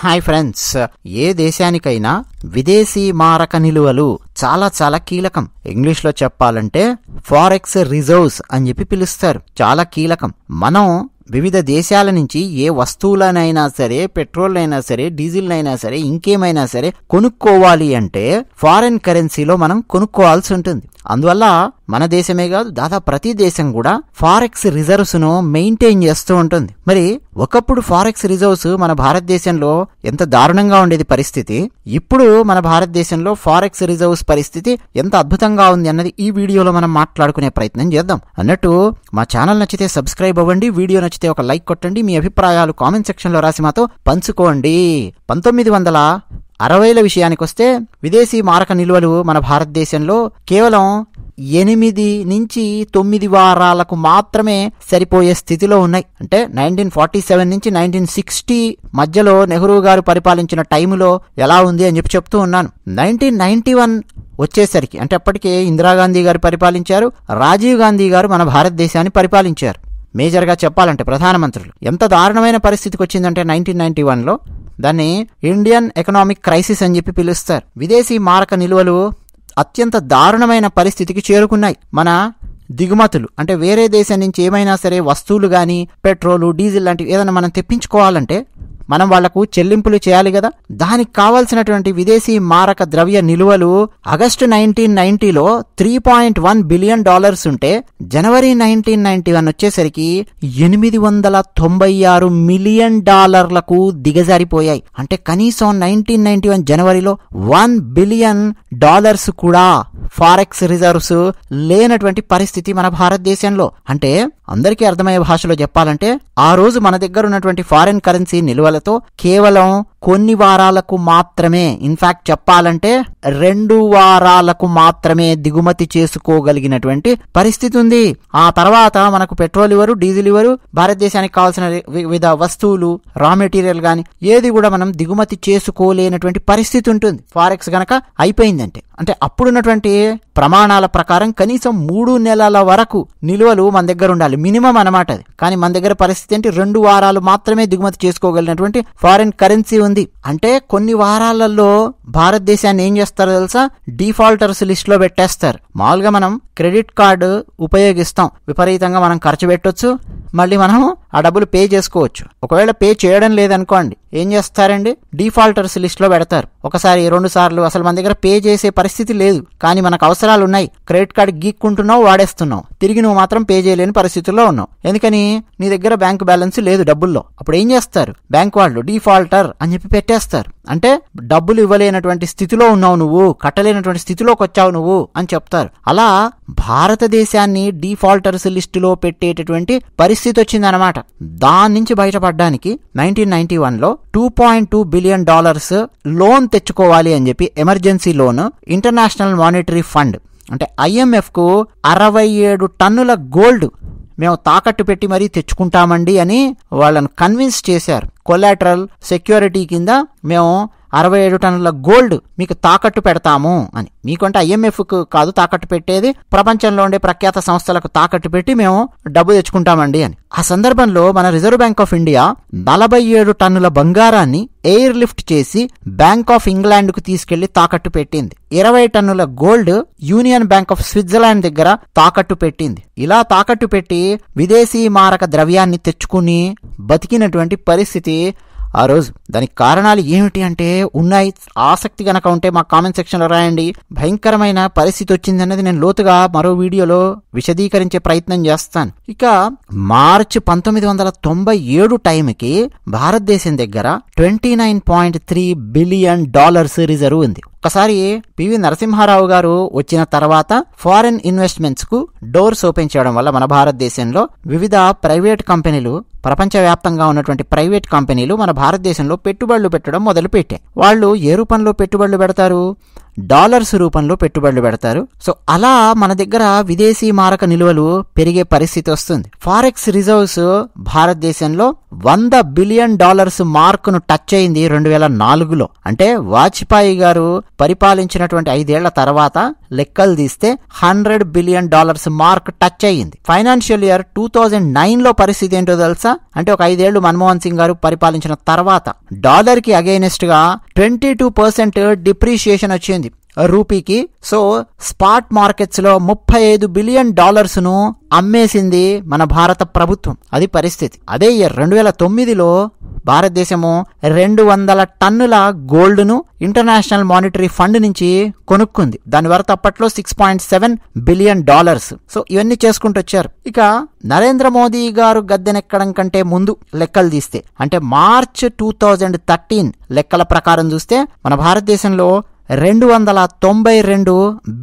Hi friends, ఏ దేశానికైనా విదేశీ మారక నిలువలు చాలా చాలా కీలకం. ఇంగ్లీష్ లో చెప్పాలంటే ఫారెక్స్ రిజర్వ్స్ అని చెప్పి పిలుస్తారు. చాలా కీలకం. మనం వివిధ దేశాల నుంచి ఏ వస్తువులనైనా సరే, పెట్రోల్ అయినా సరే, డీజిల్ అయినా సరే, ఇంకేమైనా సరే కొనుక్కోవాలి అంటే ఫారెన్ కరెన్సీలో మనం కొనుక్కోవాల్సి ఉంటుంది. అందువల్ల మన దేశమే కాదు, దాదాపు ప్రతి దేశం కూడా ఫారెక్స్ రిజర్వ్స్ ను మెయింటైన్ చేస్తూ ఉంటుంది. మరి ఒకప్పుడు ఫారెక్స్ రిజర్వ్స్ మన భారతదేశంలో ఎంత దారుణంగా ఉండేది పరిస్థితి, ఇప్పుడు మన భారతదేశంలో ఫారెక్స్ రిజర్వ్స్ పరిస్థితి ఎంత అద్భుతంగా ఉంది అన్నది ఈ వీడియోలో మనం మాట్లాడుకునే ప్రయత్నం చేద్దాం. అన్నట్టు మా ఛానల్ నచ్చితే సబ్స్క్రైబ్ అవ్వండి, వీడియో నచ్చితే ఒక లైక్ కొట్టండి, మీ అభిప్రాయాలు కామెంట్ సెక్షన్ లో రాసి మాతో పంచుకోండి. 1960ల విషయానికి వస్తే విదేశీ మారక నిల్వలు మన భారతదేశంలో కేవలం 8 నుంచి 9 వారాలకు మాత్రమే సరిపోయే స్థితిలో ఉన్నాయి. అంటే 1947 నుంచి 1960 మధ్యలో నెహ్రూ గారు పరిపాలించిన టైములో ఎలా ఉంది అని చెప్తూ ఉన్నాను. 1991 వచ్చేసరికి, అంటే అప్పటికే ఇందిరాగాంధీ గారు పరిపాలించారు, రాజీవ్ గాంధీ గారు మన భారతదేశాన్ని పరిపాలించారు. మేజర్గా చెప్పాలంటే ప్రధానమంత్రులు. ఎంత దారుణమైన పరిస్థితికి వచ్చిందంటే 1991లో దాన్ని ఇండియన్ ఎకనామిక్ క్రైసిస్ అని చెప్పి పిలుస్తారు. విదేశీ మారక నిల్వలు అత్యంత దారుణమైన పరిస్థితికి చేరుకున్నాయి. మన దిగుమతులు, అంటే వేరే దేశం నుంచి ఏమైనా సరే వస్తువులు కానీ, పెట్రోలు, డీజిల్ లాంటివి ఏదైనా మనం తెప్పించుకోవాలంటే మనం వాళ్లకు చెల్లింపులు చేయాలి కదా. దానికి కావాల్సినటువంటి విదేశీ మారక ద్రవ్య నిలువలు ఆగస్టు 1990లో $3.1 బిలియన్ ఉంటే జనవరి 1991 వచ్చేసరికి $896 మిలియన్ దిగజారిపోయాయి. అంటే కనీసం 1991 జనవరిలో $1 బిలియన్ కూడా ఫారెక్స్ రిజర్వ్స్ లేనటువంటి పరిస్థితి మన భారతదేశంలో. అంటే అందరికీ అర్థమయ్యే భాషలో చెప్పాలంటే ఆ రోజు మన దగ్గర ఉన్నటువంటి ఫారెన్ కరెన్సీ నిల్వలతో కేవలం కొన్ని వారాలకు మాత్రమే, ఇన్ఫాక్ట్ చెప్పాలంటే 2 వారాలకు మాత్రమే దిగుమతి చేసుకోగలిగినటువంటి పరిస్థితి ఉంది. ఆ తర్వాత మనకు పెట్రోల్ ఇవ్వరు, డీజిల్ ఇవ్వరు, భారతదేశానికి కావాల్సిన వివిధ వస్తువులు, రా మెటీరియల్ గాని ఏది కూడా మనం దిగుమతి చేసుకోలేనటువంటి పరిస్థితి ఉంటుంది ఫారెక్స్ గనక అయిపోయిందంటే. అంటే అప్పుడున్నటువంటి ప్రమాణాల ప్రకారం కనీసం 3 నెలల వరకు నిల్వలు మన దగ్గర ఉండాలి, మినిమం అన్నమాట అది. కానీ మన దగ్గర పరిస్థితి ఏంటి, 2 వారాలు మాత్రమే దిగుమతి చేసుకోగలిగినటువంటి ఫారెన్ కరెన్సీ ఉంది. అంటే కొన్ని వారాలలో భారతదేశాన్ని ఏం చేస్తారో తెలుసా, డిఫాల్టర్స్ లిస్ట్ లో పెట్టేస్తారు. మామూలుగా మనం క్రెడిట్ కార్డు ఉపయోగిస్తాం, విపరీతంగా మనం ఖర్చు పెట్టొచ్చు, మళ్ళీ మనం ఆ డబ్బులు పే చేసుకోవచ్చు. ఒకవేళ పే చేయడం లేదనుకోండి, ఏం చేస్తారండి, డిఫాల్టర్స్ లిస్ట్ లో పెడతారు. ఒకసారి 2 సార్లు అసలు మన దగ్గర పే చేసే పరిస్థితి లేదు, కానీ మనకు అవసరాలు ఉన్నాయి, క్రెడిట్ కార్డు గీక్కుంటున్నావు, వాడేస్తున్నావు, తిరిగి నువ్వు మాత్రం పే చేయలేని పరిస్థితుల్లో ఉన్నావు. ఎందుకని, నీ దగ్గర బ్యాంక్ బ్యాలెన్స్ లేదు డబ్బుల్లో. అప్పుడు ఏం చేస్తారు బ్యాంక్ వాళ్ళు, డిఫాల్టర్ అని చెప్పి పెట్టేస్తారు. అంటే డబ్బులు ఇవ్వలేనటువంటి స్థితిలో ఉన్నావు నువ్వు, కట్టలేనటువంటి స్థితిలోకి వచ్చావు నువ్వు అని చెప్తారు. అలా భారతదేశాన్ని డిఫాల్టర్స్ లిస్టులో పెట్టేటటువంటి పరిస్థితి వచ్చిందనమాట. దాని నుంచి బయటపడడానికి 1991లో $2.2 బిలియన్ లోన్ తెచ్చుకోవాలి అని చెప్పి, emergency loan, international monetary fund అంటే IMF కు 67 టన్నుల గోల్డ్ మేము తాకట్టు పెట్టి మరీ తెచ్చుకుంటామండి అని వాళ్ళని కన్విన్స్ చేశారు. కొలాటరల్ సెక్యూరిటీ కింద మేము 67 టన్నుల గోల్డ్ మీకు తాకట్టు పెడతాము అని. మీకంటే IMF కు కాదు తాకట్టు పెట్టేది, ప్రపంచంలో ఉండే ప్రఖ్యాత సంస్థలకు తాకట్టు పెట్టి మేము డబ్బు తెచ్చుకుంటామండి అని. ఆ సందర్భంలో మన రిజర్వ్ బ్యాంక్ ఆఫ్ ఇండియా 47 టన్నుల బంగారాన్ని ఎయిర్ లిఫ్ట్ చేసి బ్యాంక్ ఆఫ్ ఇంగ్లాండ్ కు తీసుకెళ్లి తాకట్టు పెట్టింది. 20 టన్నుల gold union bank of Switzerland దగ్గర తాకట్టు పెట్టింది. ఇలా తాకట్టు పెట్టి విదేశీ మారక ద్రవ్యాన్ని తెచ్చుకుని బతికినటువంటి పరిస్థితి ఆ రోజు. దానికి కారణాలు ఏమిటి అంటే ఉన్నాయి. ఆసక్తి గనక ఉంటే మా కామెంట్ సెక్షన్ లో రాయండి. భయంకరమైన పరిస్థితి వచ్చిందన్నది నేను లోతుగా మరో వీడియోలో విశదీకరించే ప్రయత్నం చేస్తాను. ఇక మార్చి 1997 టైంకి భారతదేశం దగ్గర $29.3 బిలియన్ రిజర్వ్ ఉంది. ఒకసారి పివి నరసింహారావు గారు వచ్చిన తర్వాత ఫారెన్ ఇన్వెస్ట్మెంట్స్ కు డోర్స్ ఓపెన్ చేయడం వల్ల మన భారతదేశంలో వివిధ ప్రైవేట్ కంపెనీలు, ప్రపంచవ్యాప్తంగా ఉన్నటువంటి ప్రైవేట్ కంపెనీలు మన భారతదేశంలో పెట్టుబడులు పెట్టడం మొదలుపెట్టాయి. వాళ్ళు ఏ రూపంలో పెట్టుబడులు పెడతారు, డాలర్స్ రూపంలో పెట్టుబడులు పెడతారు. సో అలా మన దగ్గర విదేశీ మారక నిల్వలు పెరిగే పరిస్థితి వస్తుంది. ఫారెక్స్ రిజర్వ్స్ భారతదేశంలో $100 బిలియన్ మార్కును టచ్ అయింది 2004లో. అంటే వాజ్పేయి గారు పరిపాలించినటువంటి 5 ఏళ్ల తర్వాత లెక్కలు తీస్తే $100 బిలియన్ మార్క్ టచ్ అయ్యింది. ఫైనాన్షియల్ ఇయర్ 2009లో పరిస్థితి ఏంటో తెలుసా? అంటే ఒక 5 ఏళ్లు మన్మోహన్ సింగ్ గారు పరిపాలించిన తర్వాత డాలర్ కి అగైనెస్ట్ గా 22% డిప్రిషియేషన్ వచ్చింది రూపీకి. సో స్పాట్ మార్కెట్స్ లో $35 బిలియన్ ను అమ్మేసింది మన భారత ప్రభుత్వం. అది పరిస్థితి. అదే ఇయర్ 2009లో భారతదేశము 200 టన్నుల గోల్డ్ ను ఇంటర్నేషనల్ మానిటరీ ఫండ్ నుంచి కొనుక్కుంది. దాని వరకు అప్పట్లో $6.7 బిలియన్. సో ఇవన్నీ చేసుకుంటూ వచ్చారు. ఇక నరేంద్ర మోదీ గారు గద్దెనెక్కడం కంటే ముందు లెక్కలు తీస్తే, అంటే మార్చ్ 2013 లెక్కల ప్రకారం చూస్తే మన భారతదేశంలో $292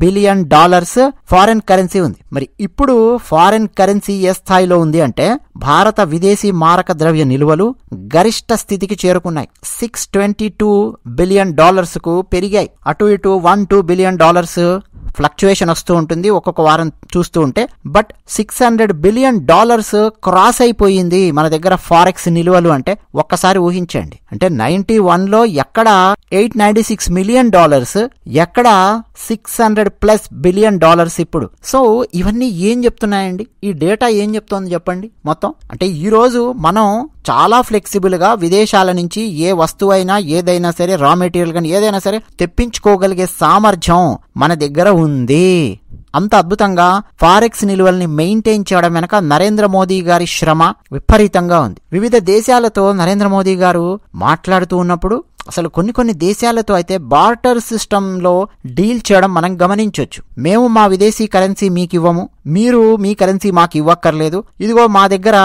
బిలియన్ ఫారెన్ కరెన్సీ ఉంది. మరి ఇప్పుడు ఫారెన్ కరెన్సీ ఏ స్థాయిలో ఉంది అంటే భారత విదేశీ మారక ద్రవ్య నిల్వలు గరిష్ట స్థితికి చేరుకున్నాయి. $622 బిలియన్ కు పెరిగాయి. అటు ఇటు $1-2 బిలియన్ ఫ్లక్చుయేషన్ వస్తూ ఉంటుంది ఒక్కొక్క వారం చూస్తూ ఉంటే. బట్ $600 బిలియన్ క్రాస్ అయిపోయింది మన దగ్గర ఫారెక్స్ నిల్వలు. అంటే ఒక్కసారి ఊహించండి, అంటే 91లో ఎక్కడ $896 మిలియన్, ఎక్కడ $600+ బిలియన్ ఇప్పుడు. సో ఇవన్నీ ఏం చెప్తున్నాయండి? ఈ డేటా ఏం చెప్తోంది చెప్పండి మొత్తం. అంటే ఈ రోజు మనం చాలా ఫ్లెక్సిబుల్ గా విదేశాల నుంచి ఏ వస్తువైనా ఏదైనా సరే, రా మెటీరియల్ కానీ ఏదైనా సరే తెప్పించుకోగలిగే సామర్థ్యం మన దగ్గర ఉంది. అంత అద్భుతంగా ఫారెక్స్ నిల్వల్ని మెయింటైన్ చేయడం వెనక నరేంద్ర మోదీ గారి శ్రమ విపరీతంగా ఉంది. వివిధ దేశాలతో నరేంద్ర మోదీ గారు మాట్లాడుతూ ఉన్నప్పుడు అసలు కొన్ని దేశాలతో అయితే బార్టర్ సిస్టంలో డీల్ చేయడం మనం గమనించవచ్చు. మేము మా విదేశీ కరెన్సీ మీకు ఇవ్వము, మీరు మీ కరెన్సీ మాకు ఇవ్వక్కర్లేదు, ఇదిగో మా దగ్గర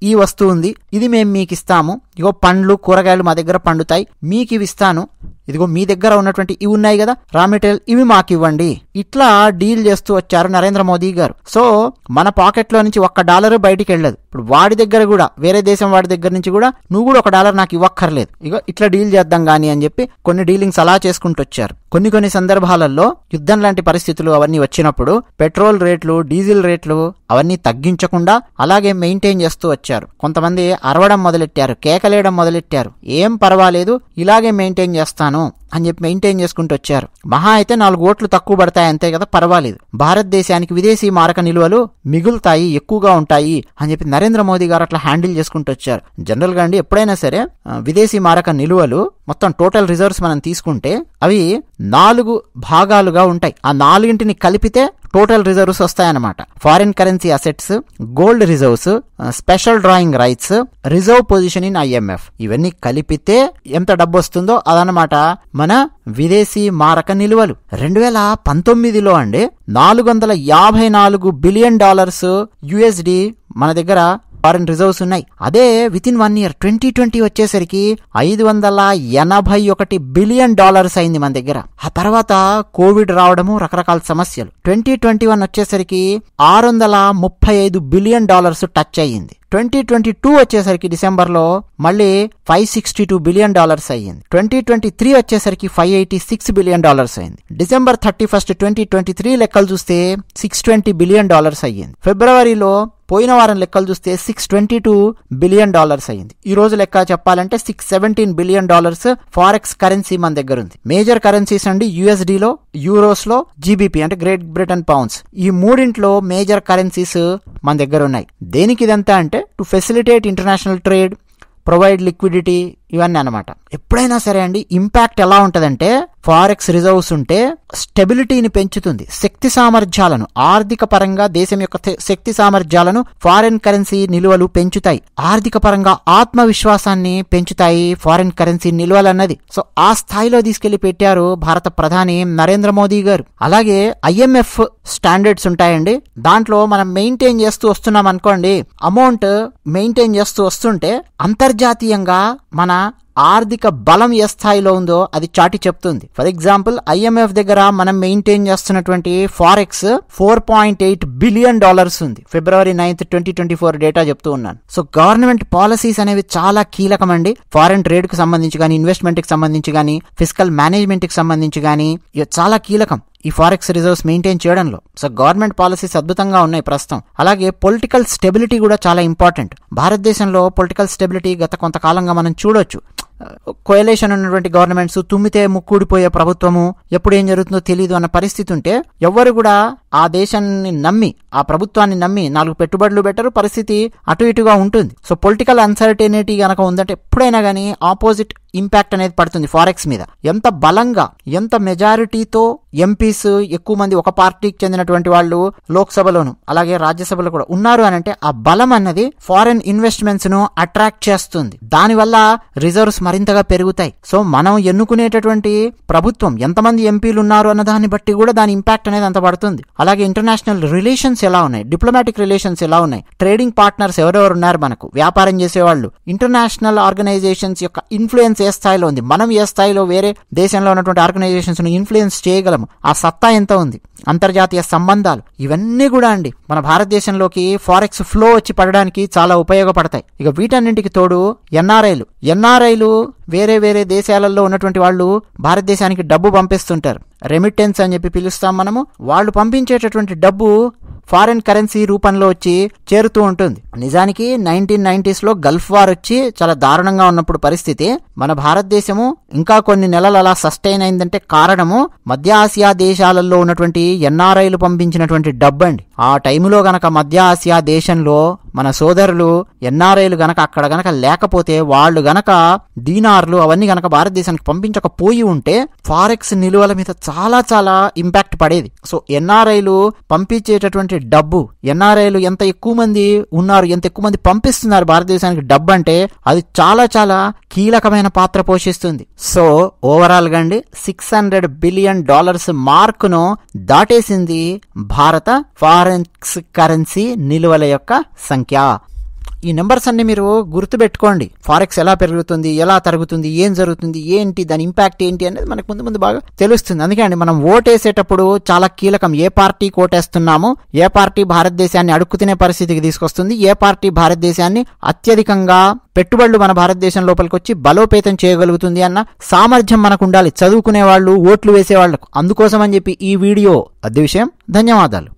ఈ వస్తువు ఉంది, ఇది మేము మీకు ఇస్తాము, ఇగో పండ్లు కూరగాయలు మా దగ్గర పండుతాయి, మీకు ఇవి ఇస్తాను, ఇదిగో మీ దగ్గర ఉన్నటువంటి ఇవి ఉన్నాయి కదా రా మెటీరియల్, ఇవి మాకు ఇవ్వండి. ఇట్లా డీల్ చేస్తూ వచ్చారు నరేంద్ర మోదీ గారు. సో మన పాకెట్లో నుంచి $1 బయటికి వెళ్ళదు. ఇప్పుడు వాడి దగ్గర కూడా, వేరే దేశం వాడి దగ్గర నుంచి కూడా నువ్వు కూడా $1 నాకు ఇవ్వక్కర్లేదు, ఇగో ఇట్లా డీల్ చేద్దాం గానీ అని చెప్పి కొన్ని డీలింగ్స్ అలా చేసుకుంటూ వచ్చారు. కొన్ని సందర్భాలలో యుద్ధం లాంటి పరిస్థితులు అవన్నీ వచ్చినప్పుడు పెట్రోల్ రేట్లు, డీజిల్ రేట్లు అవన్నీ తగ్గించకుండా అలాగే మెయింటైన్ చేస్తూ వచ్చారు. కొంతమంది అరవడం మొదలెట్టారు, కేకలేయడం మొదలెట్టారు, ఏం పర్వాలేదు ఇలాగే మెయింటైన్ చేస్తాను అని చెప్పి మెయింటైన్ చేసుకుంటూ వచ్చారు. మహా అయితే 4 ఓట్లు తక్కువ పడతాయి అంతే కదా, పర్వాలేదు, భారతదేశానికి విదేశీ మారక నిల్వలు మిగులుతాయి, ఎక్కువగా ఉంటాయి అని చెప్పి నరేంద్ర మోదీ గారు అట్లా హ్యాండిల్ చేసుకుంటూ వచ్చారు. జనరల్ గా అండి ఎప్పుడైనా సరే విదేశీ మారక నిల్వలు మొత్తం టోటల్ రిజర్వ్స్ మనం తీసుకుంటే అవి 4 భాగాలుగా ఉంటాయి. ఆ 4ని కలిపితే టోటల్ రిజర్వ్స్ వస్తాయన్నమాట. Foreign currency assets, gold reserves, special drawing rights, reserve position in IMF, ఇవన్నీ కలిపితే ఎంత డబ్బు వస్తుందో అదనమాట మన విదేశీ మారక నిల్వలు. 2019లో అండి $454 బిలియన్ USD మన దగ్గర ఫారెన్ రిజర్వ్స్ ఉన్నాయి. అదే విత్ ఇన్ 1 ఇయర్ 2020 వచ్చేసరికి $581 బిలియన్ అయింది మన దగ్గర. ఆ తర్వాత కోవిడ్ రావడము, రకరకాల సమస్యలు. 2021 వచ్చేసరికి $635 బిలియన్ టచ్ అయ్యింది. 2022 వచ్చేసరికి డిసెంబర్లో మళ్ళీ $562 బిలియన్ అయ్యింది. 2023 వచ్చేసరికి $586 బిలియన్ అయింది. డిసెంబర్ 31, 2023 లెక్కలు చూస్తే $620 బిలియన్ అయ్యింది. ఫిబ్రవరిలో పోయిన వారం లెక్కలు చూస్తే $622 బిలియన్ అయింది. ఈ రోజు లెక్క చెప్పాలంటే $617 బిలియన్ ఫారెక్స్ కరెన్సీ మన దగ్గర ఉంది. మేజర్ కరెన్సీస్ అండి USDలో, యూరోస్ లో, GBP అంటే గ్రేట్ బ్రిటన్ పౌండ్స్, ఈ మూడింట్లో మేజర్ కరెన్సీస్ మన దగ్గర ఉన్నాయి. దేనికి ఇదంతా అంటే to facilitate international trade, provide liquidity, ఇవన్నీ అనమాట. ఎప్పుడైనా సరే అండి ఇంపాక్ట్ ఎలా ఉంటదంటే ఫారెక్స్ రిజర్వ్స్ ఉంటే స్టెబిలిటీని పెంచుతుంది, శక్తి సామర్థ్యాలను, ఆర్థిక పరంగా దేశం యొక్క శక్తి సామర్థ్యాలను ఫారెన్ కరెన్సీ నిల్వలు పెంచుతాయి. ఆర్థిక పరంగా ఆత్మవిశ్వాసాన్ని పెంచుతాయి ఫారెన్ కరెన్సీ నిల్వలు అన్నది. సో ఆ స్థాయిలో తీసుకెళ్లి పెట్టారు భారత ప్రధాని నరేంద్ర మోదీ గారు. అలాగే IMF స్టాండర్డ్స్ ఉంటాయండి, దాంట్లో మనం మెయింటైన్ చేస్తూ వస్తున్నాం అనుకోండి, అమౌంట్ మెయింటైన్ చేస్తూ వస్తుంటే అంతర్జాతీయంగా మన ఆర్థిక బలం ఏ స్థాయిలో ఉందో అది చాటి చెప్తుంది. ఫర్ ఎగ్జాంపుల్ IMF దగ్గర మనం మెయింటైన్ చేస్తున్నటువంటి ఫారెక్స్ $4.8 బిలియన్ ఉంది. February 9, 2024 డేటా చెప్తూ ఉన్నాను. సో గవర్నమెంట్ పాలసీస్ అనేవి చాలా కీలకమండి. ఫారెన్ ట్రేడ్ కు సంబంధించి కానీ, ఇన్వెస్ట్మెంట్ కి సంబంధించి కానీ, ఫిజికల్ మేనేజ్మెంట్ కి సంబంధించి కానీ చాలా కీలకం ఈ ఫారెక్స్ రిజర్వ్స్ మెయింటైన్ చేయడంలో. సో గవర్నమెంట్ పాలసీస్ అద్భుతంగా ఉన్నాయి ప్రస్తుతం. అలాగే పొలిటికల్ స్టెబిలిటీ కూడా చాలా ఇంపార్టెంట్. భారతదేశంలో పొలిటికల్ స్టెబిలిటీ గత కొంతకాలంగా మనం చూడొచ్చు. కోయలేషన్ ఉన్నటువంటి గవర్నమెంట్స్, తుమ్మితే ముక్కుడిపోయే ప్రభుత్వము, ఎప్పుడు ఏం జరుగుతుందో తెలియదు అన్న పరిస్థితి ఉంటే ఎవ్వరు కూడా ఆ దేశాన్ని నమ్మి, ఆ ప్రభుత్వాన్ని నమ్మి 4 పెట్టుబడులు పెట్టరు, పరిస్థితి అటు ఇటుగా ఉంటుంది. సో పొలిటికల్ అన్సర్టెనిటీ గనక ఉందంటే ఎప్పుడైనా కానీ ఆపోజిట్ ఇంపాక్ట్ అనేది పడుతుంది ఫారెక్స్ మీద. ఎంత బలంగా, ఎంత మెజారిటీతో ఎంపీస్ ఎక్కువ మంది ఒక పార్టీకి చెందినటువంటి వాళ్ళు లోక్సభలోను అలాగే రాజ్యసభలో కూడా ఉన్నారు అని అంటే ఆ బలం అన్నది ఫారెన్ ఇన్వెస్ట్మెంట్స్ ను అట్రాక్ట్ చేస్తుంది. దానివల్ల రిజర్వ్స్ మరింతగా పెరుగుతాయి. సో మనం ఎన్నుకునేటటువంటి ప్రభుత్వం ఎంతమంది ఎంపీలు ఉన్నారు అన్న దాన్ని బట్టి కూడా దాని ఇంపాక్ట్ అనేది అంత పడుతుంది. అలాగే ఇంటర్నేషనల్ రిలేషన్స్ ఎలా ఉన్నాయి, డిప్లొమాటిక్ రిలేషన్స్ ఎలా ఉన్నాయి, ట్రేడింగ్ పార్ట్నర్స్ ఎవరెవరు ఉన్నారు, మనకు వ్యాపారం చేసేవాళ్ళు, ఇంటర్నేషనల్ ఆర్గనైజేషన్స్ యొక్క ఇన్ఫ్లుయెన్స్ ఏ స్థాయిలో ఉంది, మనం ఏ స్థాయిలో వేరే దేశంలో ఉన్నటువంటి ఆర్గనైజేషన్స్ ను ఇన్ఫ్లుయెన్స్ చేయగలము, ఆ సత్తా ఎంత ఉంది, అంతర్జాతీయ సంబంధాలు, ఇవన్నీ కూడా అండి మన భారతదేశంలోకి ఫారెక్స్ ఫ్లో వచ్చి పడడానికి చాలా ఉపయోగపడతాయి. ఇక వీటన్నింటికి తోడు ఎన్ఆర్ఐలు వేరే వేరే దేశాలలో ఉన్నటువంటి వాళ్ళు భారతదేశానికి డబ్బు పంపిస్తుంటారు. రెమిటెన్స్ అని చెప్పి పిలుస్తాం మనము. వాళ్ళు పంపించేటటువంటి డబ్బు ఫారెన్ కరెన్సీ రూపంలో వచ్చి చేరుతూ ఉంటుంది. నిజానికి 1990s లో గల్ఫ్ వార్ వచ్చి చాలా దారుణంగా ఉన్నప్పుడు పరిస్థితి మన భారతదేశము ఇంకా కొన్ని నెలలు అలా సస్టైన్ అయిందంటే కారణము మధ్య ఆసియా దేశాలలో ఉన్నటువంటి ఎన్ఆర్ఐలు పంపించినటువంటి డబ్బు అండి. ఆ టైంలో గనక మధ్య ఆసియా దేశంలో మన సోదరులు ఎన్ఆర్ఐలు గనక అక్కడ గనక లేకపోతే, వాళ్ళు గనక దీనార్లు అవన్నీ గనక భారతదేశానికి పంపించకపోయి ఉంటే ఫారెక్స్ నిలువల మీద చాలా చాలా ఇంపాక్ట్ పడేది. సో ఎన్ఆర్ఐలు పంపించేటటువంటి డబ్బు, ఎన్ఆర్ఐలు ఎంత ఎక్కువ మంది ఉన్నారు, ఎంత ఎక్కువ మంది పంపిస్తున్నారు భారతదేశానికి డబ్బు అంటే అది చాలా చాలా కీలకమైన పాత్ర పోషిస్తుంది. సో ఓవరాల్ గా అండి $600 బిలియన్ మార్కును దాటేసింది భారత ఫారెక్స్ కరెన్సీ నిలువల యొక్క సంఖ్య. ఈ నెంబర్స్ అన్ని మీరు గుర్తుపెట్టుకోండి. ఫారెక్స్ ఎలా పెరుగుతుంది, ఎలా తరుగుతుంది, ఏం జరుగుతుంది, ఏంటి దాని ఇంపాక్ట్ ఏంటి అనేది మనకు ముందు బాగా తెలుస్తుంది. అందుకే అండి మనం ఓటేసేటప్పుడు చాలా కీలకం. ఏ పార్టీ ఓటేస్తున్నాము, ఏ పార్టీ భారతదేశాన్ని అడుక్కు తినే పరిస్థితికి తీసుకొస్తుంది, ఏ పార్టీ భారతదేశాన్ని అత్యధికంగా పెట్టుబడులు మన భారతదేశం లోపలికి వచ్చి బలోపేతం చేయగలుగుతుంది అన్న సామర్థ్యం మనకు ఉండాలి, చదువుకునే వాళ్ళు, ఓట్లు వేసే వాళ్లకు. అందుకోసం అని చెప్పి ఈ వీడియో అదే విషయం. ధన్యవాదాలు.